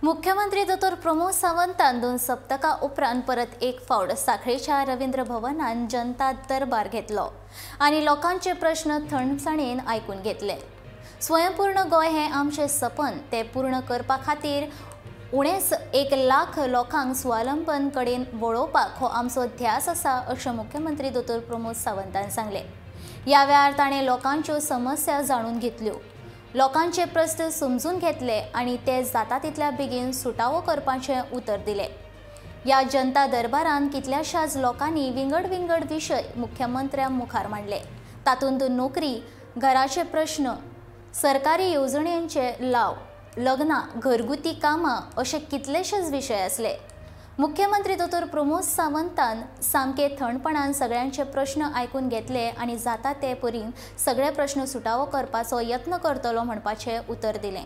मुख्यमंत्री दोतोर प्रमोद सावंतान 2 सप्तकां उपरांत परत एक फावट सांखळेच्या रवींद्र भवनात जनता दरबार घेतलो आनी लोकांचे प्रश्न थंडसाणेन आयकून घेतले। स्वयंपूर्ण गोय हे आमचे सपन ते पूर्ण करपा खातीर उणेच 1 लाख लोकांक स्वावलंबन कडेन वळोवपाक हो आमचो ध्यास आसा अशें मुख्यमंत्री दोतोर प्रमोद सावंतान सांगले। ह्या वेळार ताणें लोकांच्यो समस्या जाणून घेतल्यो, लोकांचे प्रस्न समजून घेतले आणि ते जाता तितल्या बेगीन सुटावो करपाचें उतर दिले। ह्या जनता दरबारान कितल्याशाच लोकांनी विंगड विशय मुख्यमंत्र्या मुखार मांडले। तातूंत नोकरी, घराचे प्रश्न, सरकारी येवजण्यांचे लाव, लग्नां, घरगुती कामां अशे कितलेशेच विशय आसले। मुख्यमंत्री दोतोर प्रमोद सावंतान सामके थंडपणान सगळ्यांचे प्रश्न आयकून घेतले आणि जाता ते परीन सगळे प्रश्न सुटावो करपाचो यत्न करतलो म्हणपाचें उतर दिलें।